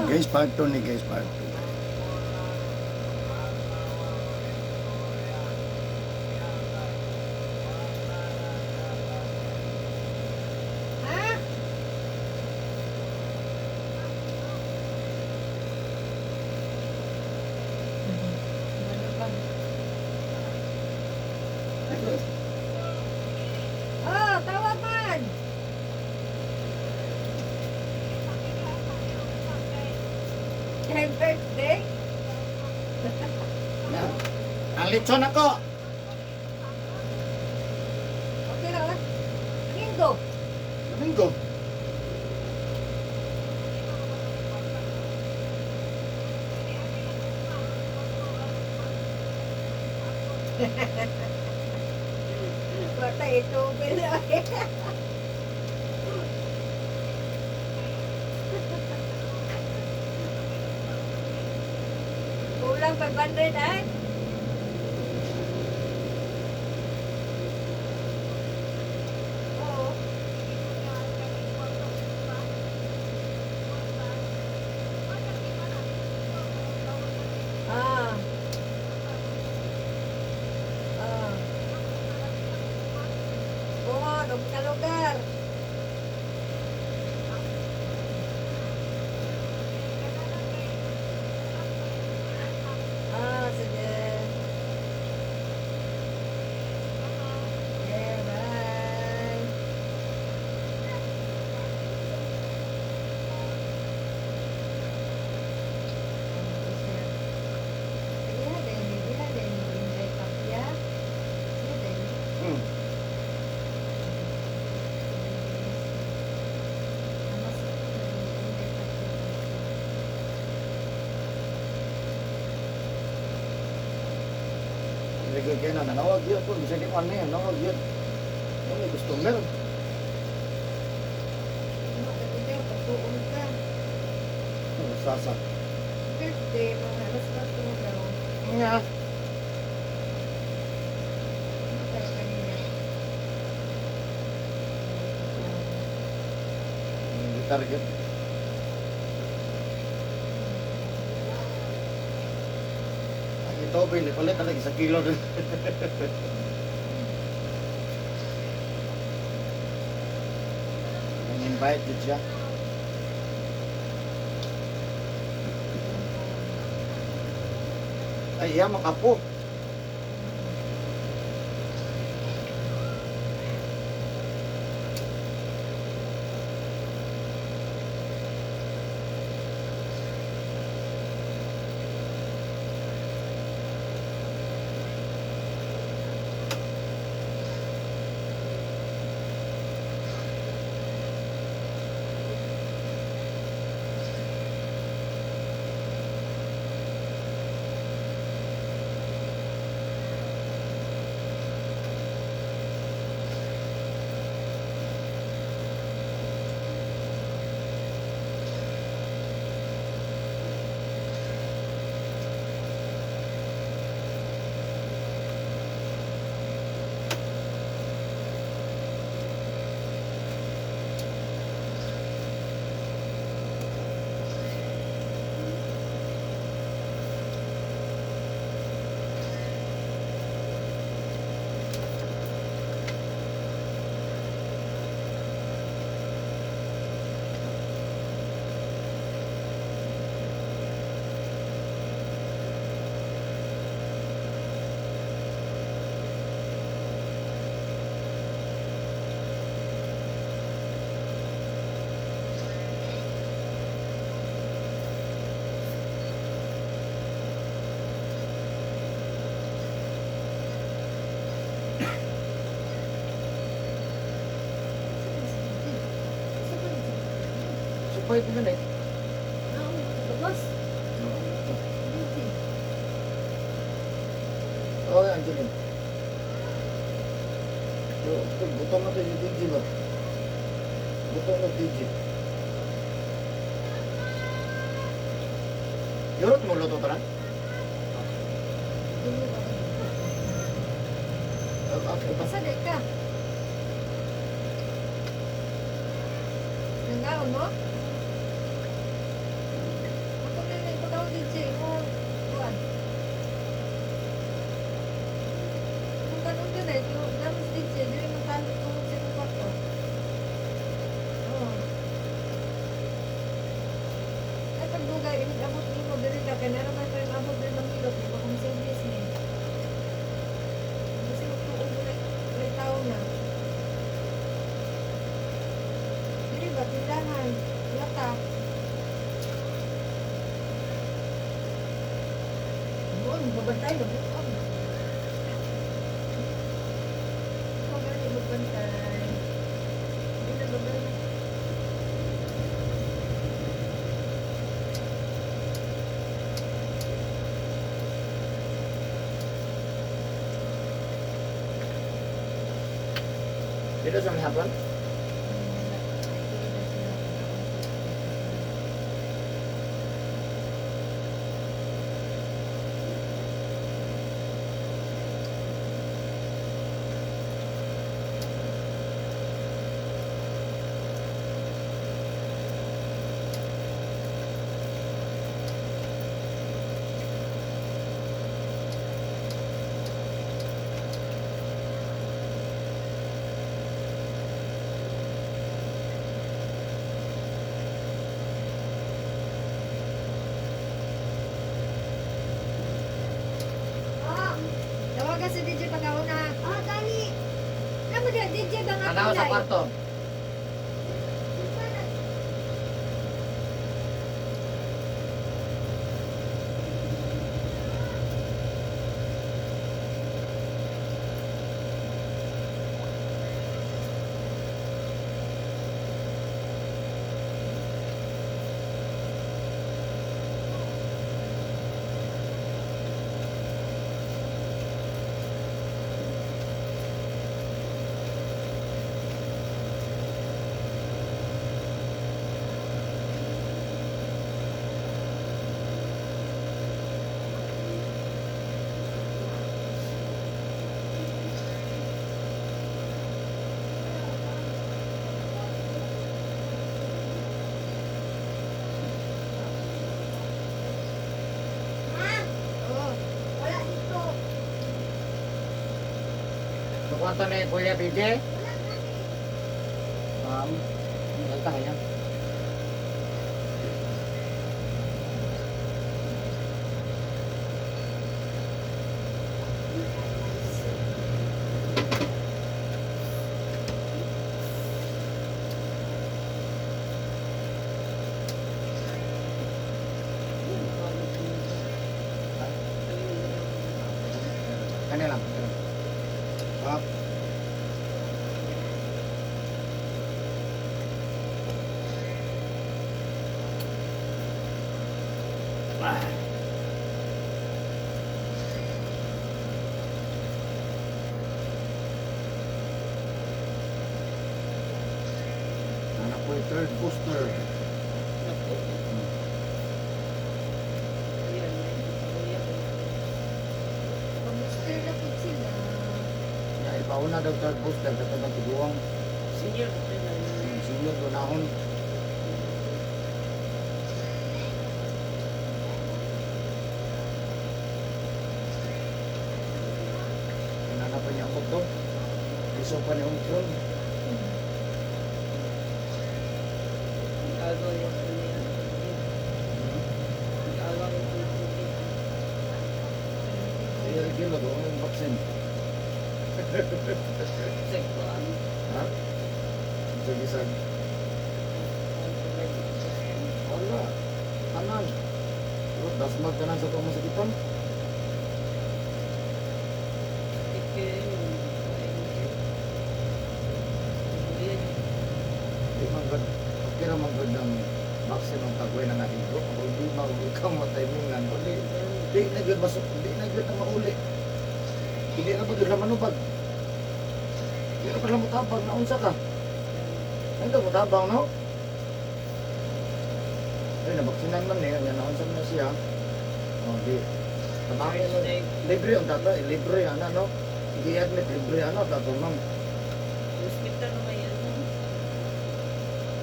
Guys, part 2 ni guys, part 2. Ha? Ano ba? Oh, tawag man! Happy birthday? Ang lechon ako! Okay na, ah. Linggo. Domingo. Bata ito, pero kulang 500 ay. Oo. Ah. Ah. Oo, doon ka lugar. Ah, sige. Okay, bye. Iya, dan Inday Papya. Iya, dan. Hmm. Sama sih, Inday Papya. Lagi kayo na, nanawag yun po. Bisa di mo ano yan, nanawag yun. Ano may customer? Ano ka, pagtuon ka. Ano, sasa. Birthday, mga alas 4 daw. Nga. Ano tayo kanina? Hindi target. Ang ito, Bill, palit talaga sa kilo doon. Nang-invite yun siya. Ay, iya, makapo. Supay ko na eh. Bagus. Oh, Angelin. Butong na ito yung DJ ba? Butong na DJ. Yorot mo luto ka na? Masa dek ka? Nanggaon mo? abot ni mo diri ka kay naramay pa yung abot diri ng ilot, di ba kung service ni. Kasi magtuog ulit tao na. Diri ba tindahan, lata. Doon, babantay, babantay. Ikaw ba rin magbantay? Hindi na babantay. Dito sa hapon? Tawagan si DJ pagkauna. Ah, dali. Naman dia DJ bang ako Tanaw sa kwarto. Oh, wala dito. Sa kwarto ni Kuya BJ? Wala dali. Nagta kanya. Kanya lang. Up. Anak ko yung third booster. Pag-booster na po sila. Ya, ipauna daw third booster dapat ang tiguang. Senior, Senior gunahon. Inana pa niya ako to. Iso pa ni Omicron. agaw yung kanya. Agaw yung kanya. Sige, regilo doon yung vaccine. Seksual. Ha? Sige, sag. Wala. Tanan. Pero dasmag ka na sa itong masakitan. Di magad. Okay na magad ng vaccine ng tagway na nahigro. Kung hindi ikaw matimingan. Di na yun masuk. Di na yun na mauli. Hindi na ba yun na manubag. Hindi na pala mutabang. Naunsa ka. Hindi ka mutabang, no? Ay, nabaksinan man niya. Naunsa na siya. O, di. Tamangin mo. Libre yung tata. Libre yan, ano? Sige, admit. Libre, ano? Tato, ma'am. Hospital naman yan.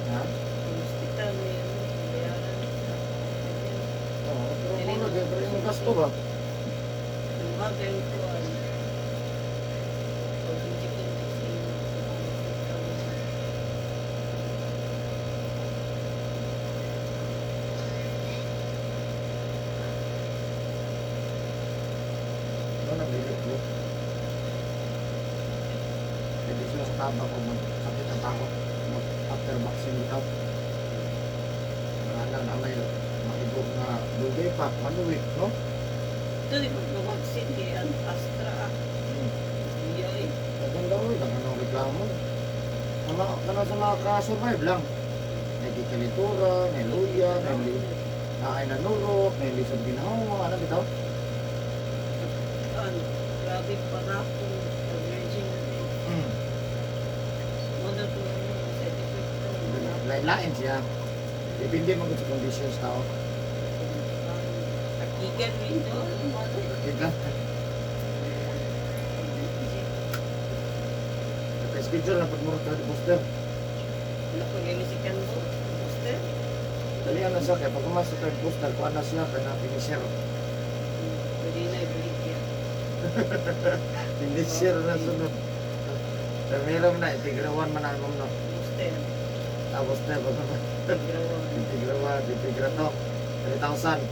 Ha? Hospital na yan. Bayaran. Oo, pero ano, libre yung gasto ba? Lumaga yung kuwan. Pag hindi ko tabang o sakit ang tao. After vaccine ito. Wala na may maibog na dugay pa, manuwit, no? Ito di ko mag-vaccine kaya ang Astra. Iyoy. Dagang daw, dagang ang reklamo. Ano sa mga ka-survive lang. May kikalitura, may luya, may nanurok, may lisod ginawa, ano bitaw? Ano, grabe pa na akong virgin na din. Muna ko ano, side effect ko. Lain-lain siya. Depende mo sa conditions tao. Takigan rin doon. Ika. Schedule na pagmurot ka di booster. Wala ko gamisikan mo. Booster. Dali na siya kaya pag pumasok ka booster, kuha na siya kaya na finisher. Pwede na ibalik yan. Finisher na sunod. Pero meron na, integrawan man ang no. Booster. Booster pa naman. Grawa. Integra to. 3,000.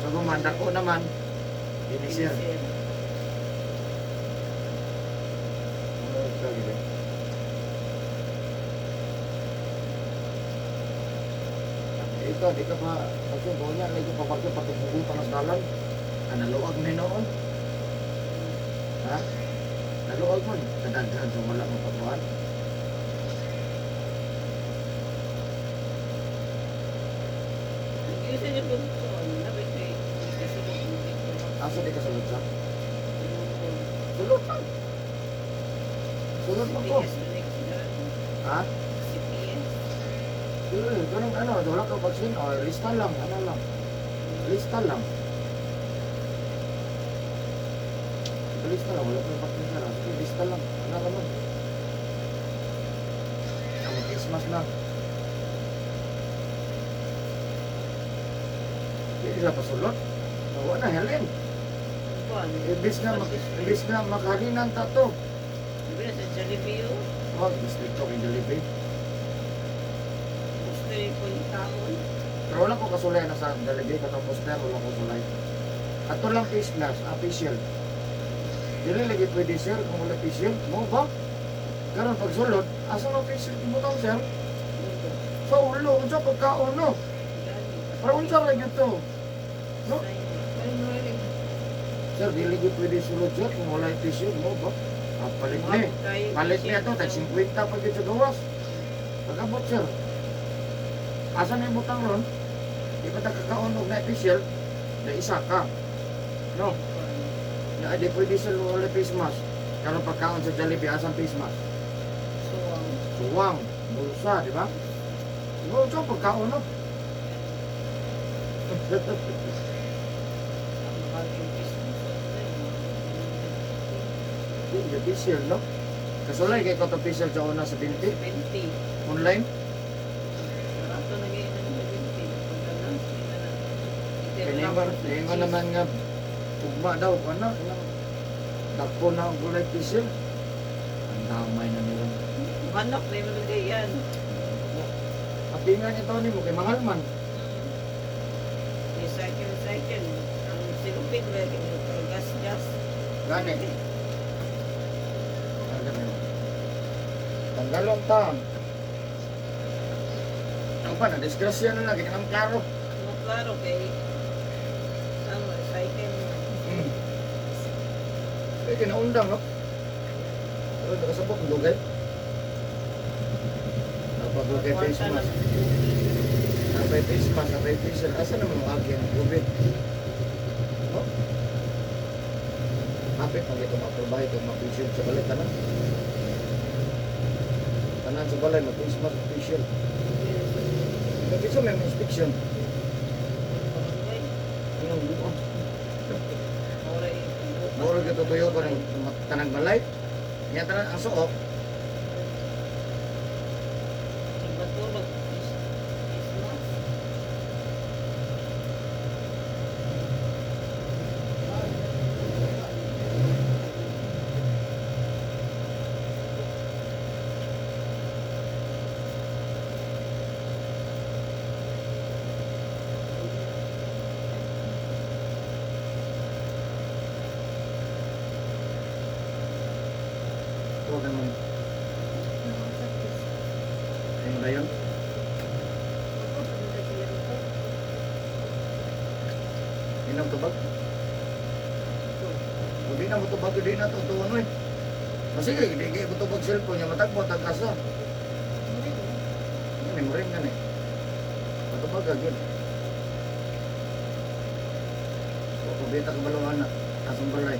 So gumanda ko naman, finisher. Ito, di ka pa, kasi doon yan, lagi pa pati hugutan ng dalan. Naluag na noon. Ha? Naluag mo, kadaghan sa wala mong patuan. Isa niya po ito. Nabit ko eh. Kasi Asa di ka sulod sa? Sulod pa. Sulod mo ko. CPS na next na. Ha? CPS. Ganun ano, wala ka vaccine, o lista lang, ano lang. Lista lang. Lista lang, wala ka vaccine ka lang. Sige, lista lang, ano naman. Christmas na. Hindi sila pasulot. Wala na, helin. Kuan. Ibis na makahalinan tato. Diba sa Jollibee yun? Oh, distrito kay Jollibee. Booster yung po yung taon. Pero wala ko kasulay na sa Jollibee, katong poster, wala ko kasulay. Ato lang face mask, official. Dili lagi pwede sir, kung wala official. Mo ba? Karon pag sulod, asa na official ibutang sir? Sa ulo, unsa pagkaon no? Para unsa ra gyud to? No? Sir, dili gyud pwede sulod sir kung wala official mo ba? Palit ni. Palit niya to, tag 50 pa gyud sa gawas. Pagabot sir. Asa na ibutang ron? Di pa kakaon og na official, na isa ka. No? Na di pwede sir wala face mask. Karon pagkaon sa Jollibee asang face mask. Suwang, bulsa, di ba? No, ito pagkaon no. Hindi official no. Kasulay kay ko to official sa una sa 20 20. online. Rato na ganyan ng 20. Pag-announce nila na. Lingon naman nga ugma daw ano nang dakpo na ang gulay official. Ang damay na nila. Manok na yung malagay yan. Kapingan niya to ni mo kay mahal man. Recycle. Ang silupin ba yung gas. Gani. Tanggalon ta. Ang pa na disgrasya na lagi ang klaro. Ano klaro kay ano, recycle mo. Eh kinaundang no. Pero nakasabot ng dugay. Napagod kay face mask. Napay face mask, napay facial. Asa naman ang akin? Covid. No? Hapit pag ito maprobahe ito ma-facial sa balay tanan. Tanan sa balay, mag-face mask, facial. Kasi sa may inspection. Anong buwan? Moro ka tutuyo pa ng tanang balay. Kaya tanan ang suok. Matulog. Huwag naman Inang tubag. Kung di na mo tubag, di na ito ano eh. Masige, hindi mo tubag cellphone niya, matagpo, tag-asa. Yan eh, maring yan eh. Matubag agad. O, pabita ka balungan na. Asong balay.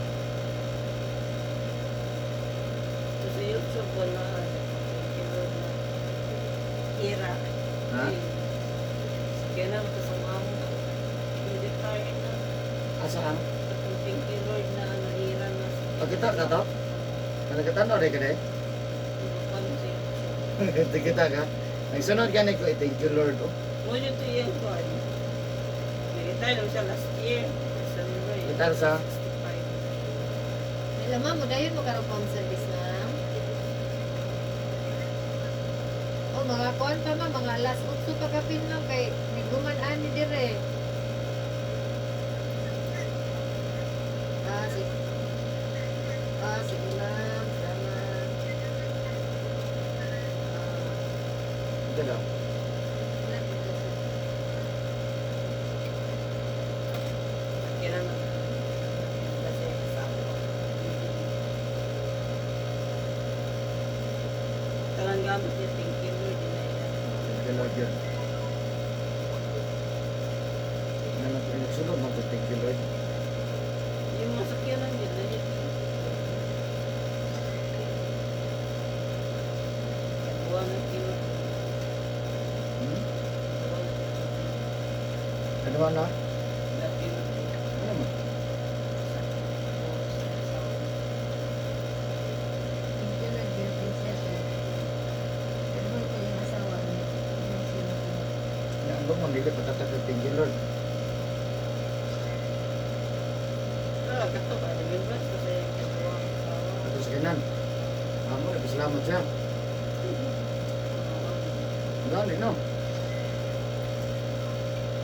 So, sa YouTube, wala. Ira. Ha? Kaya na, kasama mo. Hindi tayo na. Asaan? Thank you, Lord, na nahira na. Pagkita ka to? Kanagkita na rin ka na eh? Kita ka? Nagsunod ka na ko, thank you Lord. Oh. Mo yun to yung God. Nag-retire lang siya last year. Retire sa? 65. Alam mo, dahil mo karong phone service na. O, mga kuwan pa ma, mga alas 8 pagkapin lang kay may guman-ani dire. Sige. Sige lang. Salamat. Ito daw. Kaya na. Kasi kasama ko. Talang gamit niya, thank you, Lord. Thank you Lord yun. Nagsunod mo ko, thank you Lord. Yung masakyan lang din, na yun. Buwan na kilo. Hmm? Buwan na Ano ba na? kilo. Ano mo? Thank you, Lord, dear princess. Pero ko yung asawa niya. Yung sila ko. Ano mo, hindi patatak thank you Lord. Ah, gato ka, nag-invest kasi kabuwang asawa. Tapos ganan. Amo, nagpasalamat siya. Ang gani, no?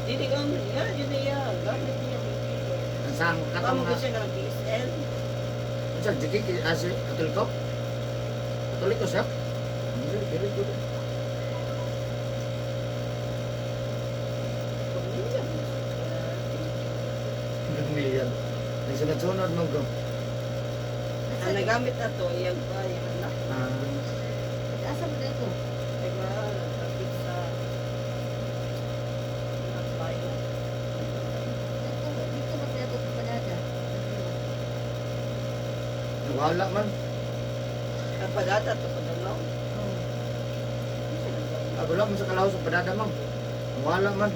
Hindi ka mo niya, yun na yan. Gamit niya, thank you, Lord. Ang sang kata Tama ko mga... siya ng DSL. Ano siya, jikik, asi, katolik ko? Katolik ko siya? Very good. Pamilya. Million. Nagsunod-sunod mo bro. Ang nagamit na to, yung pa, yung anak. Asa mo na ito? Diba, kapit sa anak tayo. Dito mo na ito padada. Wala man. Kapagata to, padalaw. Wala man sa kalaw sa padada man. Wala man.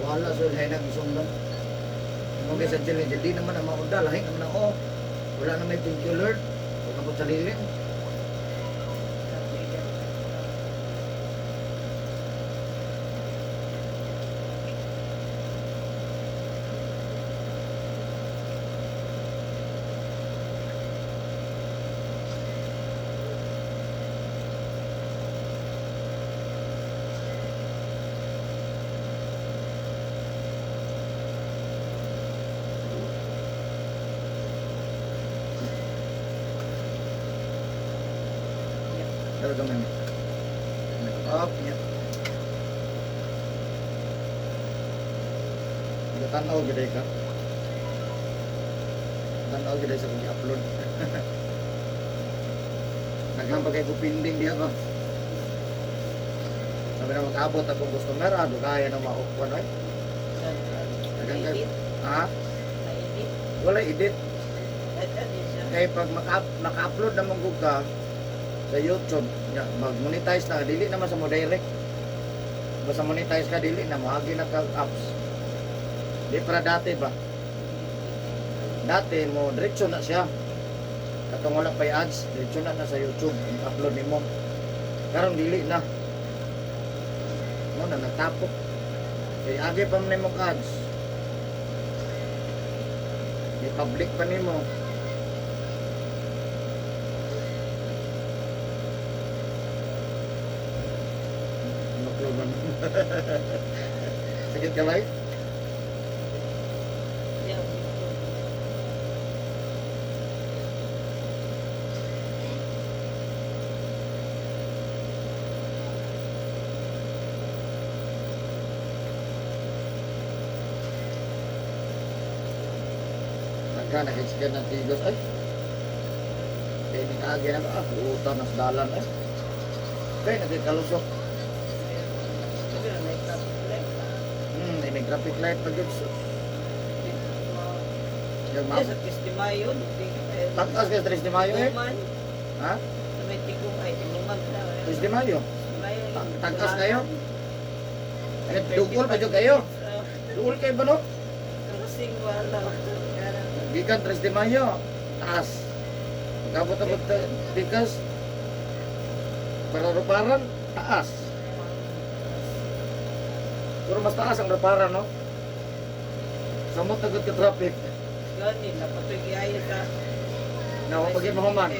Wala sa lahi nag-isundan. Kung kaya sa challenge, hindi naman ang maunda. Lahi naman ako. Wala na may thank you Lord. Huwag na po saliling. Pero kami. Up, niya. Tanaw gede ka. Tanaw gede sa kong upload. Naghang bagay ko pending diha ba. Sabi na mag-abot akong customer, do kaya na maukwan ay. Naedit. Ha? Naedit. Wala edit. Edit siya. Kaya pag maka-upload naman ko ka sa YouTube, mag-monetize na, dili naman sa mo direct. Basta monetize ka, dili na, mahagi na ka apps. Di para dati ba? Dati mo, diretso na siya. Katong wala pa ads, diretso na sa YouTube, upload ni mo. Karon dili na. Mo na, nagtapok. Kaya agi pa mo ads. I-public pa ni mo. Upload man. Sakit ka ba eh? Yeah. Ka, nakisikan ng tigos. Ay, kaya ni kaagi na ka. Utang na sa dalan eh. Kaya nagkikalusok. Sabi na, traffic light. May traffic light pa dyan. Yung ma'am. Sa Tistimayo, Takas ka 3 de Mayo eh. Tigungman. Ha? Sa may Tigungman. 3 de Mayo. Tistimayo. Takas kayo? Ay, dugol pa dyan kayo. Dugol kayo ba no? Kasing wala. Gikan 3 de Mayo. Taas. Pagkabot-abot bikas. Para-ruparan, taas. Pero mas taas ang ruparan no? Samot agad ka traffic. Gani, napatoy giaya sa... Nawapagin mo man.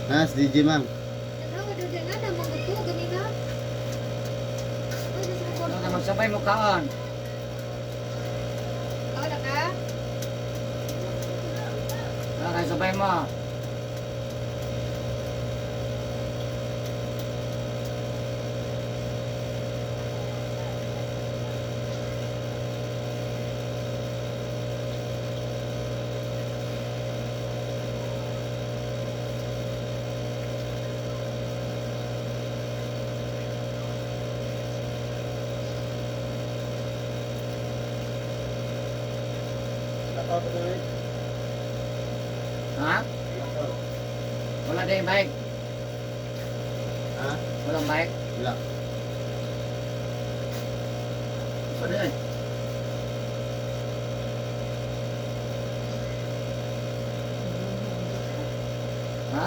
Nas, DJ Mang. Nagawa daw dyan nga, namang ito, ganina. Ay, nasa record Ano ko. na magsabay mo kaan? Oo na ka? Ano kayo sabay mo? Ha? Wala na yung bike? Ha? Walang bike? Wala. Saan yan? Ha?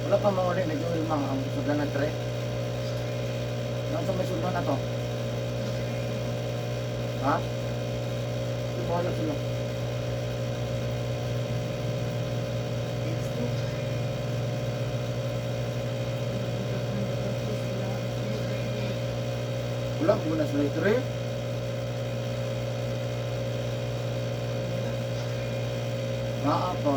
Wala pa mga ulit, nag-uwi mga ang sudan na tre. Ano sa may sudan na to? Ha? Hindi bahala sila. Let's go. Wala, muna sila tre. Apa?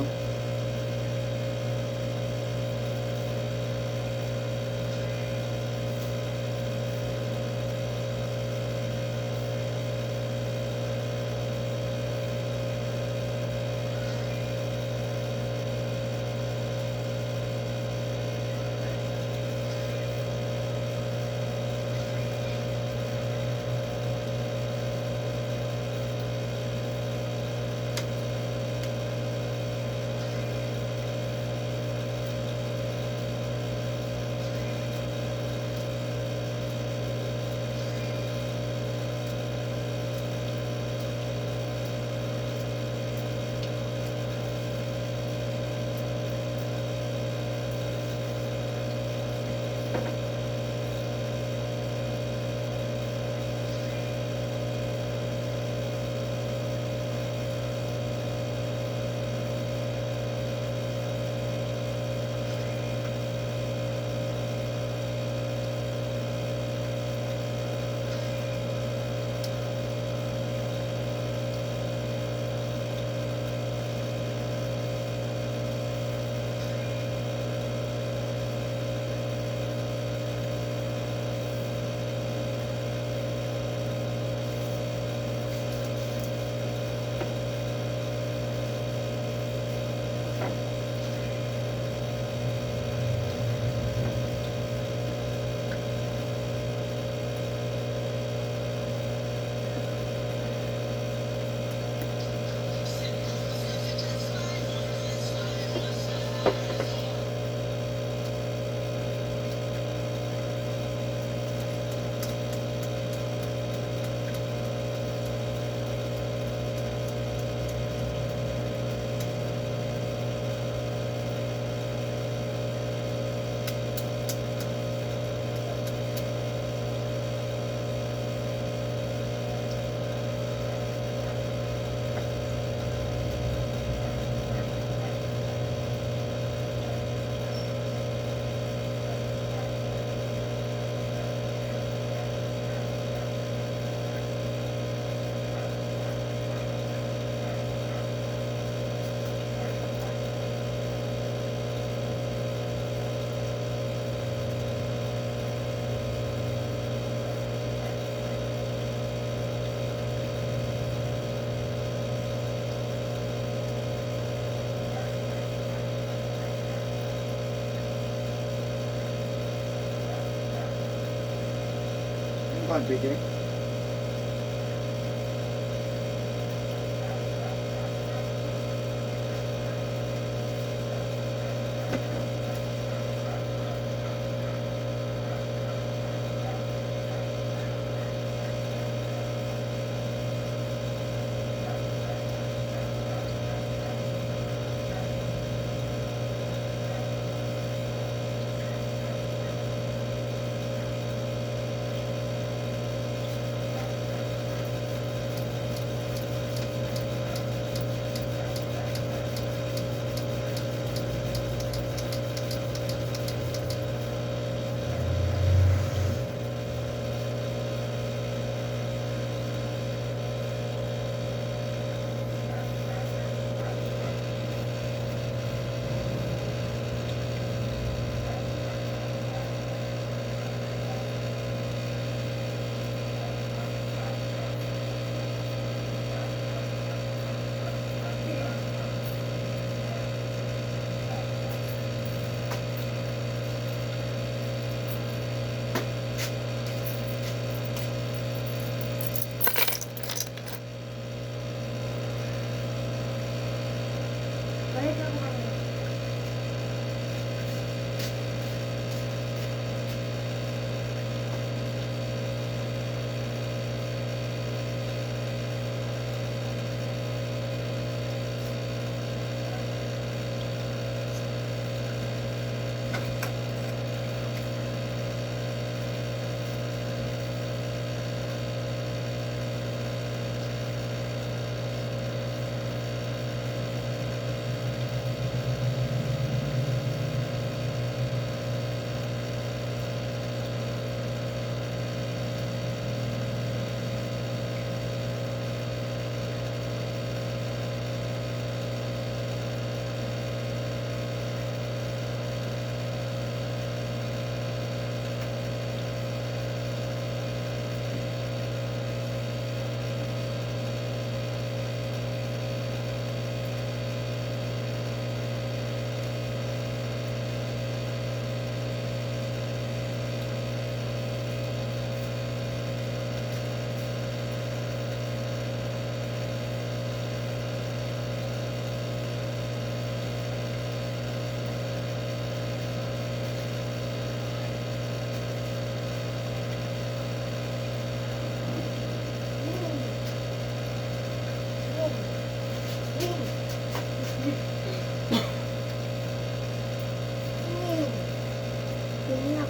Kuan pwede.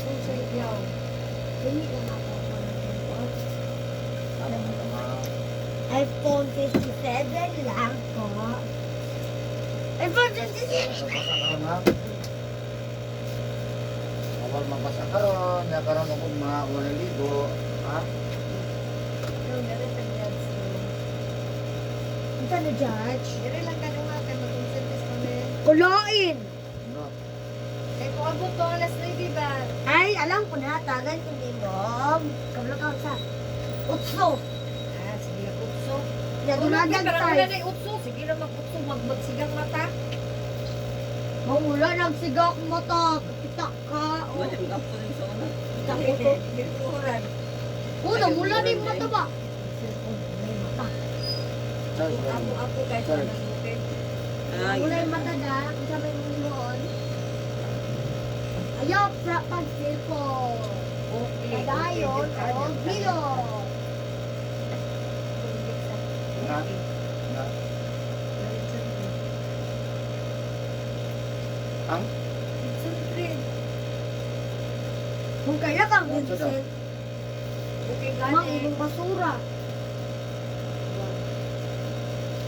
kung sa iyaw. Hindi ka makakuha. Ano man naman. iPhone 57 lang po. iPhone 57! Basa karon ha. Awal magbasa karon, ya karon mo kung mga wala ligo, ha? Yung ganun ang judge mo. Ito na judge? Ganun lang ka nga kay mag-consentis kami. Kuloin! No. Eh kung abot to alas 9 ba? Ay, alam ko na. Tagan ko ni Mom. Kabla ka sa utso. Ah, sige lang utso. Nadunagan tayo. Wala na utso. Sige lang mag-utso. Magsigang mata. Wala nagsigak mata. Kita ka. Wala yung gapo rin sa una. Takuran. Una, mula na yung mata ba? Charge ba? Ako kahit Charge. nasukin. Ah, Mula yung mata na. Kung sabay mo noon. Ayaw, sa pag-cellphone. okay. Kadayon o bilo. Nga. Nga. Ang? Kung kaya kang Ano daw? Vincent, mang ibang basura.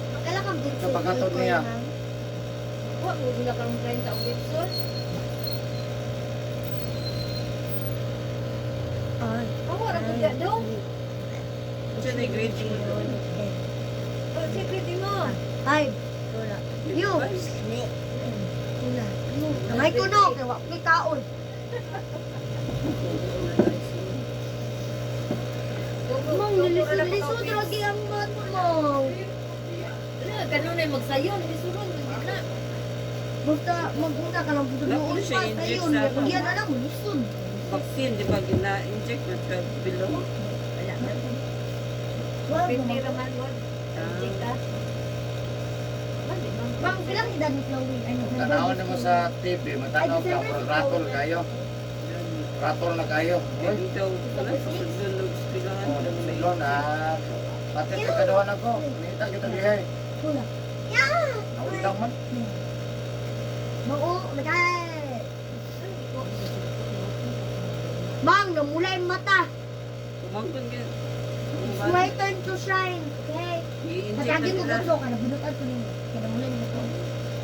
Kung kaya kang Vincent, Sa pagkatod niya. Huwag mo sila kang 30 o Vincent. Ako, ako dyan doon. Siya na grading mo doon. Oh, secret mo. Five. You. Wala. Kamay ko no, kaya wak may kaon. Mong, nilisod-lisod lagi ang mato mo. Ganun na magsayon, lisuron, hindi na. Basta magpunta ka lang Wala doon po siya pa, inject sayon, sa- bigyan na lang mo, lisod. Vaccine, di ba? Gina-inject na siya below. Wala na. Pinti naman mo. Inject ka. Bang, bilang edad ni Chloe? Ano? Tanawan na mo sa TV, matanaw ka, pero ratol kayo. Ratol na kayo. Uy, Hindi daw, wala sa sudlog, pilangan oh, daw may silon ha. Pati ka kaduhan ako. Nita kita lihay. Wala. Naulitang man. Mao, magay. Bang, namula yung mata. Kumangkon ka. It's my turn to shine. Okay? I-inject na Patagin mo sila. gusto ka, nabunutan ko ninyo. Kaya namula yung mata.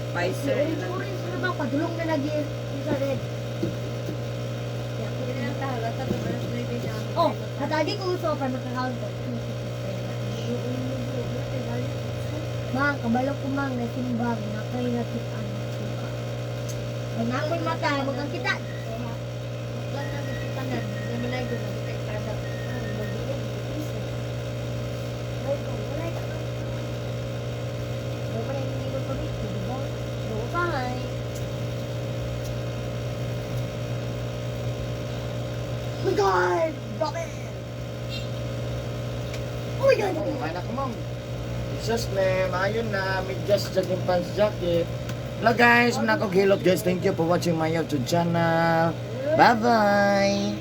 Pfizer. Orange na ba? Padulong na lagi yung sa red. Oh, hatagi ko gusto para makaka-counter. Mang, kabalo ko mang na simbag na kayo nakitaan. Pag nakoy mata, magang kita. Huwag na nakikitanan. Naman na yung nakita yung kada. Mag-iwan. Walay ka. Huwag na yung hindi ko pamit. Diba? Bye. Oh my God! Bakit? Oh my God! Oh, may nak ma'am. Jesus me, mayon na, medyas jogging pants jacket. Hello guys, manakog hilot guys. Thank you for watching my YouTube channel. Bye-bye.